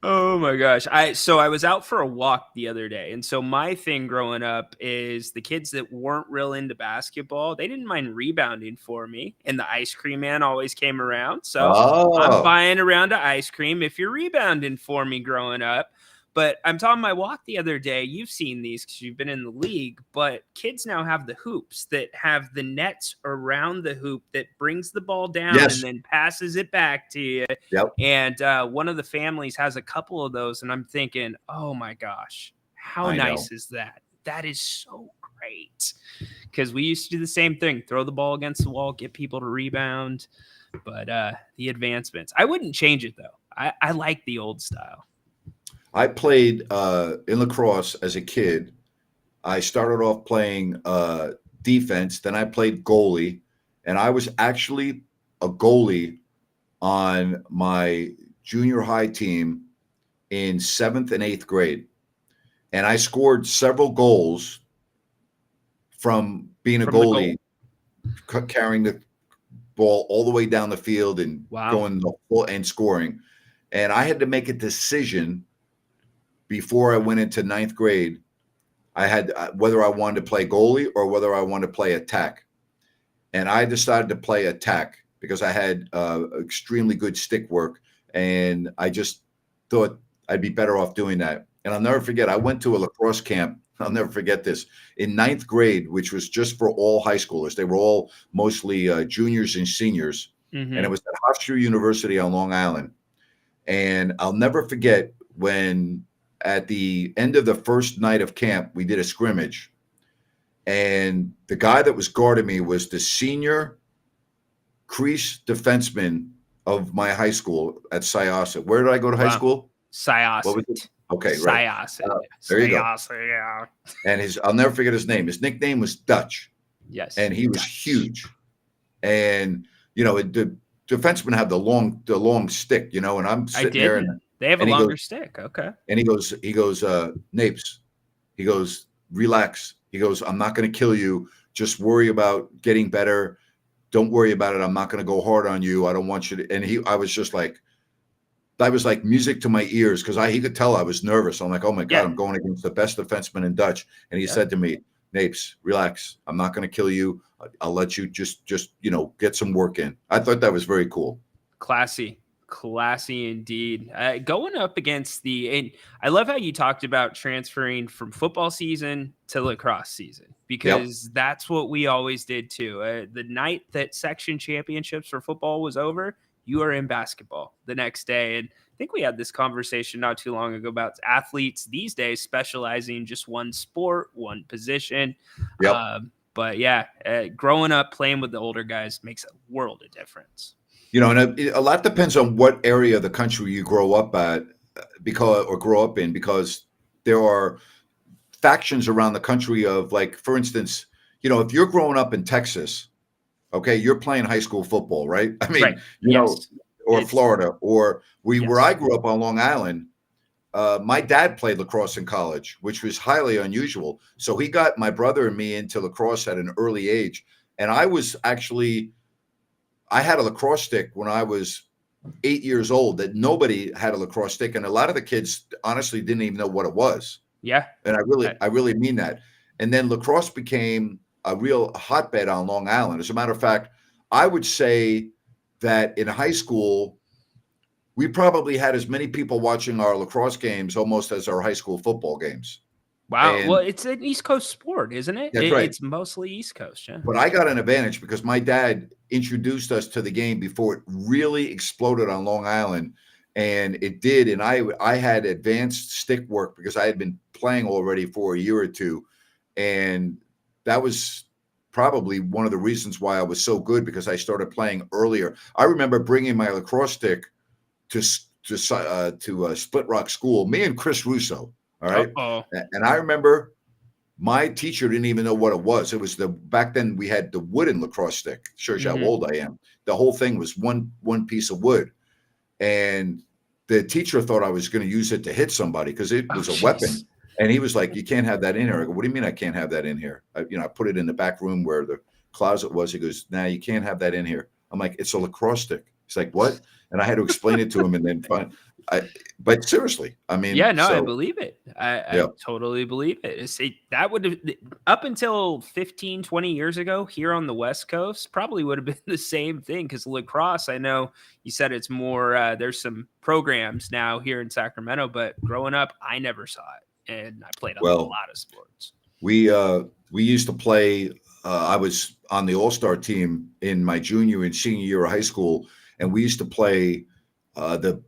Oh my gosh. I was out for a walk the other day. And so my thing growing up is the kids that weren't real into basketball, they didn't mind rebounding for me. And the ice cream man always came around. So I'm buying a round of ice cream if you're rebounding for me growing up. But I'm talking my walk the other day. You've seen these because you've been in the league, but kids now have the hoops that have the nets around the hoop that brings the ball down and then passes it back to you. Yep. And one of the families has a couple of those, and I'm thinking, oh my gosh, how nice is that? That is so great. Because we used to do the same thing, throw the ball against the wall, get people to rebound. But the advancements, I wouldn't change it though. I like the old style. I played in lacrosse as a kid. I started off playing defense. Then I played goalie, and I was actually a goalie on my junior high team in 7th and 8th grade. And I scored several goals from being a goalie, carrying the ball all the way down the field and going the full and scoring. And I had to make a decision before I went into ninth grade, I had whether I wanted to play goalie or whether I wanted to play attack. And I decided to play attack because I had extremely good stick work. And I just thought I'd be better off doing that. And I'll never forget, I went to a lacrosse camp. I'll never forget this. In ninth grade, which was just for all high schoolers. They were all mostly juniors and seniors. Mm-hmm. And it was at Hofstra University on Long Island. And I'll never forget when at the end of the first night of camp, we did a scrimmage. And the guy that was guarding me was the senior crease defenseman of my high school at Syosset. Where did I go to high school? Syosset. What was it? Okay, right. Syosset. There you go. Yeah. And I'll never forget his name. His nickname was Dutch. Yes. And he was huge. And the defensemen have the long stick, and I'm sitting there and they have a longer stick. Okay. And he goes, Napes. He goes, relax. He goes, I'm not going to kill you. Just worry about getting better. Don't worry about it. I'm not going to go hard on you. I don't want you to. And I was just like, that was like music to my ears because he could tell I was nervous. I'm like, oh my God, I'm going against the best defenseman in Dutch. And he said to me, Napes, relax. I'm not going to kill you. I'll let you just get some work in. I thought that was very cool. Classy indeed. Going up against and I love how you talked about transferring from football season to lacrosse season because that's what we always did too. The night that section championships for football was over, you are in basketball the next day. And I think we had this conversation not too long ago about athletes these days specializing in just one sport, one position. Yep. But growing up playing with the older guys makes a world of difference. And a lot depends on what area of the country you grow up in, because there are factions around the country of, like, for instance, if you're growing up in Texas, okay, you're playing high school football, right? I mean, or Florida, or where I grew up on Long Island, my dad played lacrosse in college, which was highly unusual. So he got my brother and me into lacrosse at an early age. And I had a lacrosse stick when I was 8 years old that nobody had a lacrosse stick. And a lot of the kids honestly didn't even know what it was. Yeah. And I really mean that. And then lacrosse became a real hotbed on Long Island. As a matter of fact, I would say that in high school, we probably had as many people watching our lacrosse games almost as our high school football games. Wow. Well, it's an East Coast sport, isn't it? That's right. It's mostly East Coast. Yeah. But I got an advantage because my dad introduced us to the game before it really exploded on Long Island. And it did. And I had advanced stick work because I had been playing already for a year or two. And that was probably one of the reasons why I was so good, because I started playing earlier. I remember bringing my lacrosse stick to Split Rock School, me and Chris Russo. All right. Uh-oh. And I remember my teacher didn't even know what it was. It was back then we had the wooden lacrosse stick. Shows you how old I am. The whole thing was one piece of wood. And the teacher thought I was going to use it to hit somebody because it was a weapon. And he was like, you can't have that in here. I go, what do you mean I can't have that in here? I put it in the back room where the closet was. He goes, nah, you can't have that in here. I'm like, it's a lacrosse stick. He's like, what? And I had to explain it to him and then find. But seriously, I mean, I believe it. I totally believe it. That would have, up until 15, 20 years ago here on the West Coast, probably would have been the same thing. Because lacrosse, I know you said it's more, there's some programs now here in Sacramento, but growing up, I never saw it. And I played a lot of sports. We used to play, I was on the all-star team in my junior and senior year of high school. And we used to play the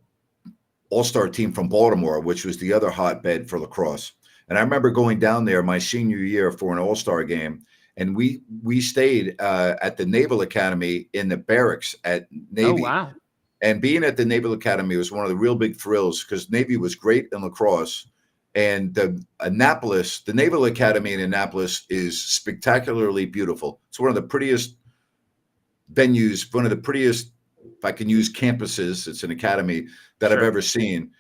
all-star team from Baltimore, which was the other hotbed for lacrosse. And I remember going down there my senior year for an all-star game. And we stayed at the Naval Academy in the barracks at Navy. Oh, wow. And being at the Naval Academy was one of the real big thrills because Navy was great in lacrosse. And the Naval Academy in Annapolis is spectacularly beautiful. It's one of the prettiest venues, one of the prettiest, if I can use campuses, it's an academy that I've ever seen.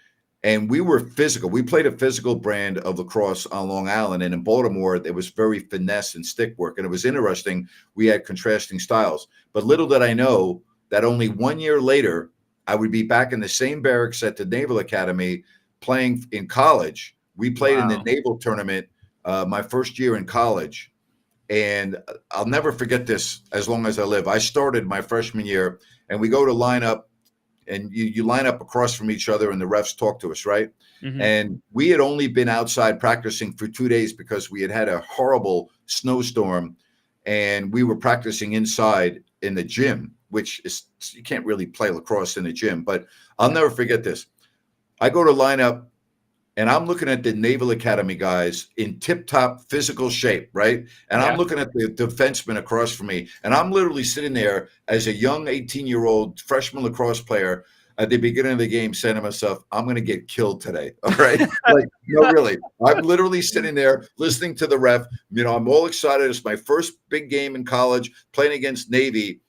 And we were physical. We played a physical brand of lacrosse on Long Island. And in Baltimore, it was very finesse and stick work. And it was interesting. We had contrasting styles. But little did I know that only 1 year later, I would be back in the same barracks at the Naval Academy playing in college. We played in the Wow. naval tournament my first year in college. And I'll never forget this as long as I live. I started my freshman year, and we go to line up, and you line up across from each other, and the refs talk to us, right? Mhm. And we had only been outside practicing for 2 days because we had a horrible snowstorm, and we were practicing inside in the gym, which is, you can't really play lacrosse in the gym. But I'll never forget this. I go to line up, and I'm looking at the Naval Academy guys in tip-top physical shape, right? And I'm Yeah. looking at the defenseman across from me, and I'm literally sitting there as a young 18-year-old freshman lacrosse player at the beginning of the game saying to myself, I'm going to get killed today, all right? Like, no, really. I'm literally sitting there listening to the ref. I'm all excited. It's my first big game in college playing against Navy,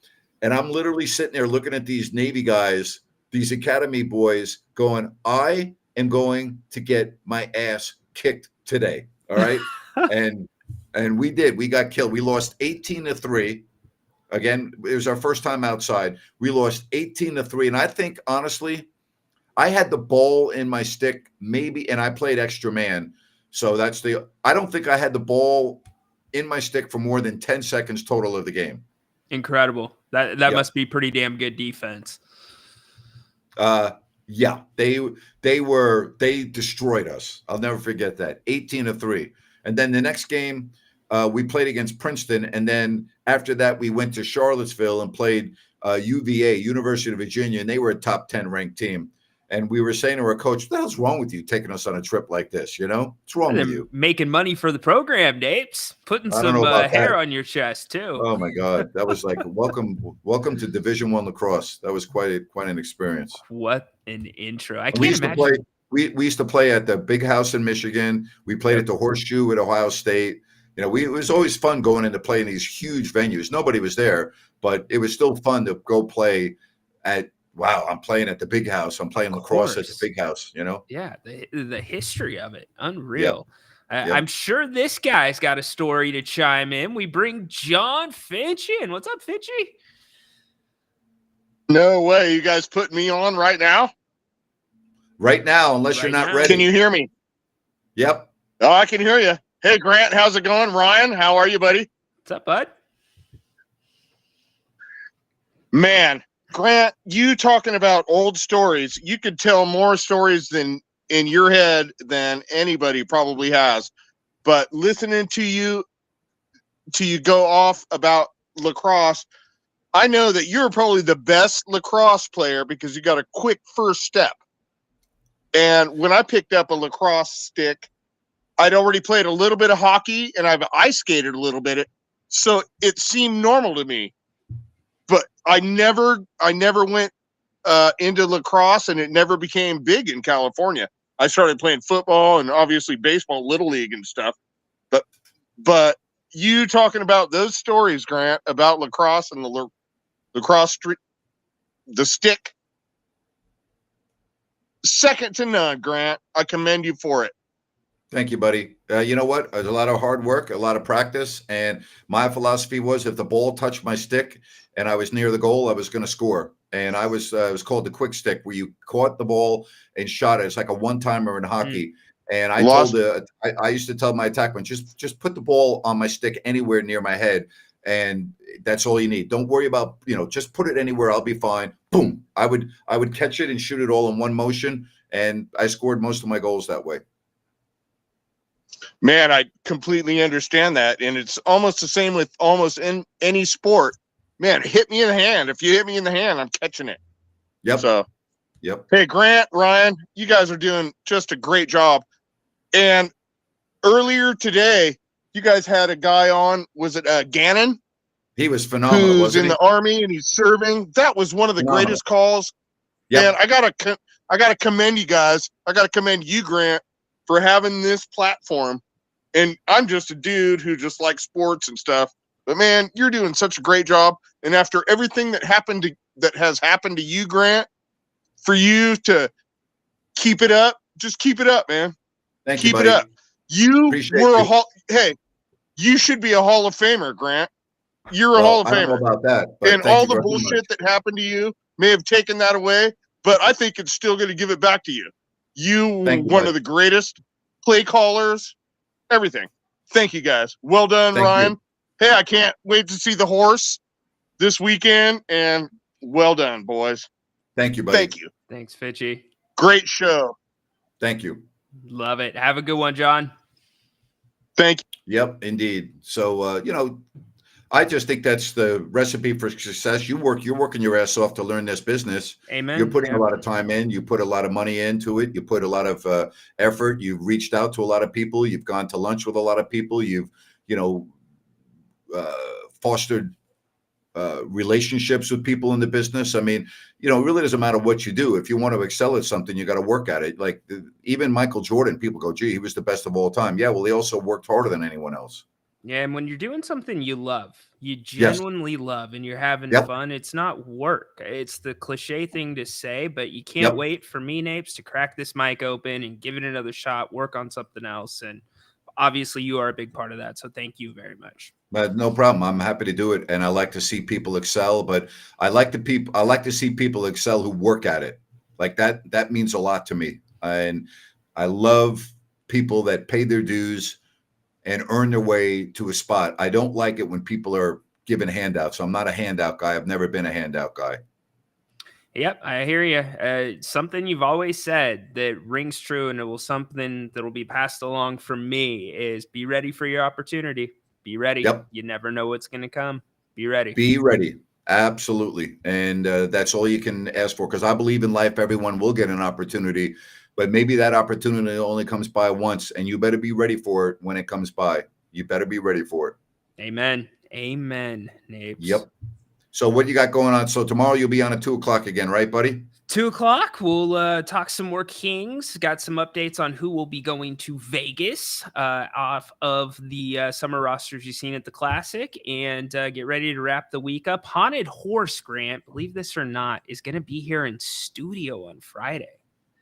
and I'm literally sitting there looking at these Navy guys, these academy boys going, I am going to get my ass kicked today. All right. and we did. We got killed. We lost 18-3. Again, it was our first time outside. We lost 18-3. And I think, honestly, I had the ball in my stick, maybe, and I played extra man. So I don't think I had the ball in my stick for more than 10 seconds total of the game. Incredible. That Yeah. must be pretty damn good defense. Yeah, they destroyed us. I'll never forget that. 18-3. And then the next game, we played against Princeton, and then after that, we went to Charlottesville and played UVA, University of Virginia, and they were a top 10 ranked team. And we were saying to our coach, "What the hell's wrong with you taking us on a trip like this? What's wrong with you?" Making money for the program, Dapes. Putting I don't some know about hair that. on your chest too. Oh my God, that was like welcome to Division I lacrosse. That was quite an experience. What an intro! I We can't used to imagine. play. We used to play at the Big House in Michigan. We played at the Horseshoe at Ohio State. It was always fun going in to play in these huge venues. Nobody was there, but it was still fun to go play at. Wow, I'm playing at the Big House. I'm playing lacrosse at the Big House. Yeah, the history of it, unreal. Yep. I'm sure this guy's got a story to chime in. We bring John Finch in. What's up, Finchy? No way. You guys putting me on right now? Right now, unless you're not ready. Can you hear me? Yep. Oh, I can hear you. Hey, Grant, how's it going? Ryan, how are you, buddy? What's up, bud? Man, Grant, you talking about old stories. You could tell more stories in your head than anybody probably has. But listening to you go off about lacrosse, I know that you're probably the best lacrosse player because you got a quick first step. And when I picked up a lacrosse stick, I'd already played a little bit of hockey and I've ice skated a little bit. So it seemed normal to me. But I never went into lacrosse, and it never became big in California. I started playing football and obviously baseball, little league and stuff. But you talking about those stories, Grant, about lacrosse and the lacrosse street, the stick, second to none, Grant. I commend you for it. Thank you, buddy. You know what? There's a lot of hard work, a lot of practice, and my philosophy was if the ball touched my stick and I was near the goal, I was going to score. And it was called the quick stick, where you caught the ball and shot it. It's like a one-timer in hockey. And I used to tell my attackman, just put the ball on my stick anywhere near my head, and that's all you need. Don't worry about, just put it anywhere. I'll be fine. Boom. I would catch it and shoot it all in one motion, and I scored most of my goals that way. Man, I completely understand that. And it's almost the same with almost in any sport. Man, hit me in the hand. If you hit me in the hand, I'm catching it. Yep. So, yep. Hey, Grant, Ryan, you guys are doing just a great job. And earlier today, you guys had a guy on, was it Gannon? He was phenomenal, who's wasn't in the Army and he's serving. That was one of the greatest calls. Yeah. And I gotta commend you guys. I gotta commend you, Grant, for having this platform. And I'm just a dude who just likes sports and stuff. But man, you're doing such a great job. And after everything that has happened to you, Grant, for you to keep it up, just keep it up, man. Thank you, keep buddy. it up. You Appreciate were you. Hey, you should be a Hall of Famer, Grant. You're a Hall of I don't Famer. know about that. But And all the bullshit that happened to you may have taken that away, but I think it's still going to give it back to you. You were one of the greatest play callers, everything. Thank you guys. Well done, Thank Ryan. you. Hey, I can't wait to see the horse this weekend, and well done, boys. Thank you, buddy. Thank you. Thanks, Fitchy. Great show. Thank you. Love it. Have a good one, John. Thank you. Yep, indeed. So, I just think that's the recipe for success. You're working your ass off to learn this business. Amen. You're putting Yeah. a lot of time in. You put a lot of money into it. You put a lot of effort. You've reached out to a lot of people. You've gone to lunch with a lot of people. You've, fostered relationships with people in the business. I mean, it really doesn't matter what you do. If you want to excel at something, you got to work at it. Like even Michael Jordan, people go, gee, he was the best of all time. Yeah, well, he also worked harder than anyone else. Yeah, and when you're doing something you love, you Yes. genuinely love, and you're having Yep. fun, it's not work. It's the cliche thing to say, but you can't Yep. wait for me, Napes, to crack this mic open and give it another shot, work on something else. And obviously, you are a big part of that. So thank you very much. But no problem. I'm happy to do it, and I like to see people excel. But I like to see people excel who work at it. Like that. That means a lot to me, and I love people that pay their dues and earn their way to a spot. I don't like it when people are given handouts. I'm not a handout guy. I've never been a handout guy. Yep, I hear you. Something you've always said that rings true, and it will something that will be passed along from me is be ready for your opportunity. Be ready. Yep. You never know what's going to come. Be ready. Be ready. Absolutely. And that's all you can ask for, because I believe in life, everyone will get an opportunity, but maybe that opportunity only comes by once, and you better be ready for it when it comes by. You better be ready for it. Amen. Amen, Napes. Yep. So what you got going on? So tomorrow you'll be on at 2:00 again, right, buddy? 2:00. We'll talk some more Kings. Got some updates on who will be going to Vegas off of the summer rosters you've seen at the Classic, and get ready to wrap the week up. Haunted Horse, Grant, believe this or not, is going to be here in studio on Friday.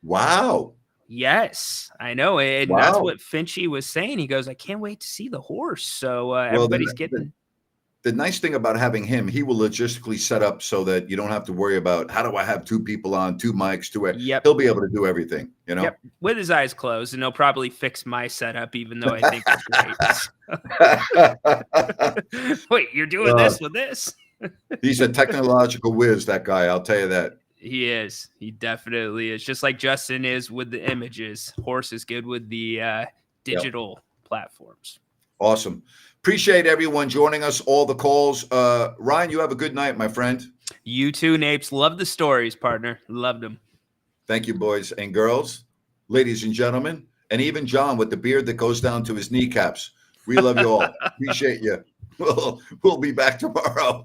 Wow. Yes, I know. And Wow. that's what Finchy was saying. He goes, I can't wait to see the horse. So everybody's getting... The nice thing about having him, he will logistically set up so that you don't have to worry about how do I have two people on, two mics, Yep. He'll be able to do everything, Yep. With his eyes closed, and he'll probably fix my setup, even though I think it's great. Wait, you're doing this with this? He's a technological whiz, that guy. I'll tell you that. He is. He definitely is. Just like Justin is with the images. Horse is good with the digital platforms. Awesome. Appreciate everyone joining us, all the calls. Ryan, you have a good night, my friend. You too, Napes. Love the stories, partner. Loved them. Thank you, boys and girls, ladies and gentlemen, and even John with the beard that goes down to his kneecaps. We love you all. Appreciate you. We'll be back tomorrow.